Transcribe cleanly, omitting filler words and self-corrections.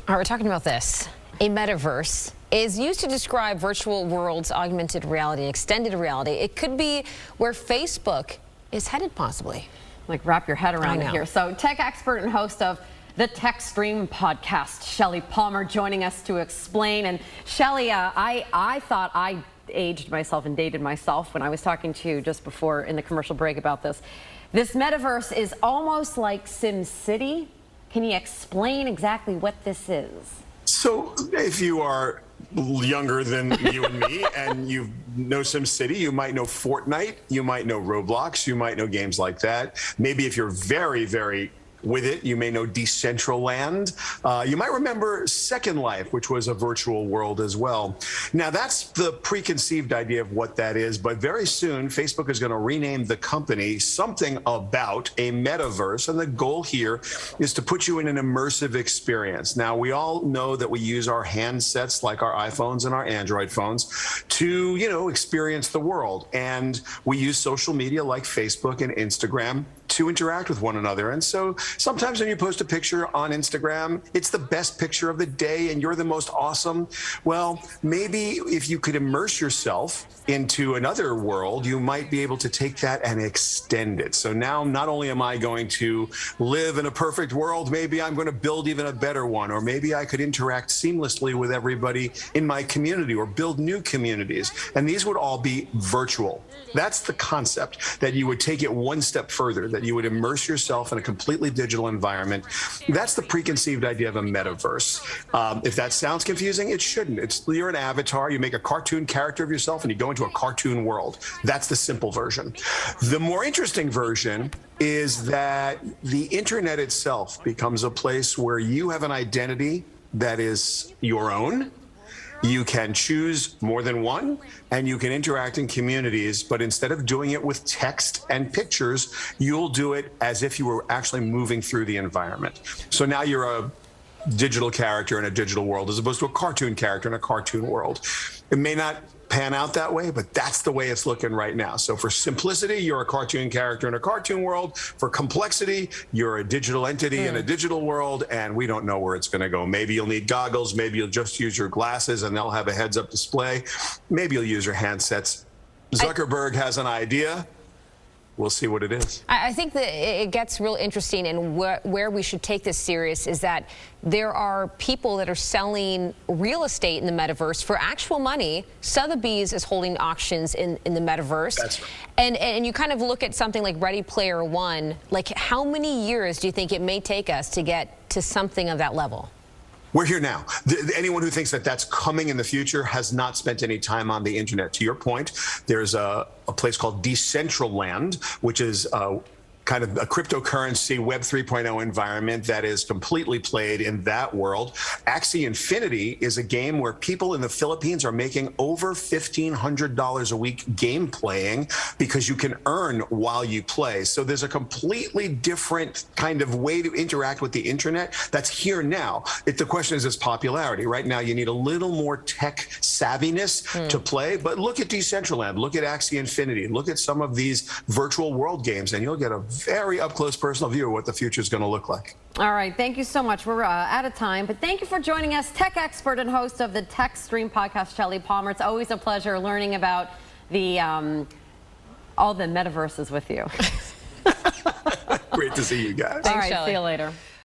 All right, we're talking about this. A metaverse is used to describe virtual worlds, augmented reality, extended reality. It could be where Facebook is headed, possibly. Like, wrap your head around it here. So, tech expert and host of the Tech Stream podcast, Shelly Palmer, joining us to explain. And Shelly, I thought I aged myself and dated myself when I was talking to you just before in the commercial break about this. This metaverse is almost like SimCity. Can you explain exactly what this is? So if you are younger than you and me and you know SimCity, you might know Fortnite, you might know Roblox, you might know games like that. Maybe if you're very, very with it, you may know Decentraland. You might remember Second Life, which was a virtual world as well. Now, that's the preconceived idea of what that is, but very soon, Facebook is going to rename the company something about a metaverse, and the goal here is to put you in an immersive experience. Now, we all know that we use our handsets, like our iPhones and our Android phones, to, experience the world, and we use social media like Facebook and Instagram to interact with one another. And so sometimes when you post a picture on Instagram, it's the best picture of the day and you're the most awesome. Well, maybe if you could immerse yourself into another world, you might be able to take that and extend it. So now not only am I going to live in a perfect world, maybe I'm going to build even a better one, or maybe I could interact seamlessly with everybody in my community or build new communities. And these would all be virtual. That's the concept, that you would take it one step further, that you would immerse yourself in a completely digital environment. That's the preconceived idea of a metaverse. If that sounds confusing, it shouldn't. You're an avatar, you make a cartoon character of yourself and you go into a cartoon world. That's the simple version. The more interesting version is that the internet itself becomes a place where you have an identity that is your own. You can choose more than one, and you can interact in communities, but instead of doing it with text and pictures, you'll do it as if you were actually moving through the environment. So now you're a digital character in a digital world as opposed to a cartoon character in a cartoon world. It may not pan out that way, but that's the way it's looking right now. So for simplicity, you're a cartoon character in a cartoon world. For complexity, you're a digital entity in a digital world, and we don't know where it's going to go. Maybe you'll need goggles. Maybe you'll just use your glasses and they'll have a heads-up display. Maybe you'll use your handsets. Zuckerberg has an idea. We'll see what it is. I think that it gets real interesting, and where we should take this serious is that there are people that are selling real estate in the metaverse for actual money. Sotheby's is holding auctions in the metaverse. That's right. And you kind of look at something like Ready Player One. Like, how many years do you think it may take us to get to something of that level? We're here now. Anyone who thinks that that's coming in the future has not spent any time on the internet. To your point, there's a place called Decentraland, which is kind of a cryptocurrency Web 3.0 environment that is completely played in that world. Axie Infinity is a game where people in the Philippines are making over $1,500 a week game playing because you can earn while you play. So there's a completely different kind of way to interact with the internet that's here now. The question is its popularity. Right now you need a little more tech savviness to play, but look at Decentraland, look at Axie Infinity, look at some of these virtual world games, and you'll get a very up-close personal view of what the future is going to look like. All right, thank you so much. We're out of time, but thank you for joining us, tech expert and host of the Tech Stream podcast, Shelly Palmer. It's always a pleasure learning about the all the metaverses with you. Great to see you guys. All right, Shelly. see you later.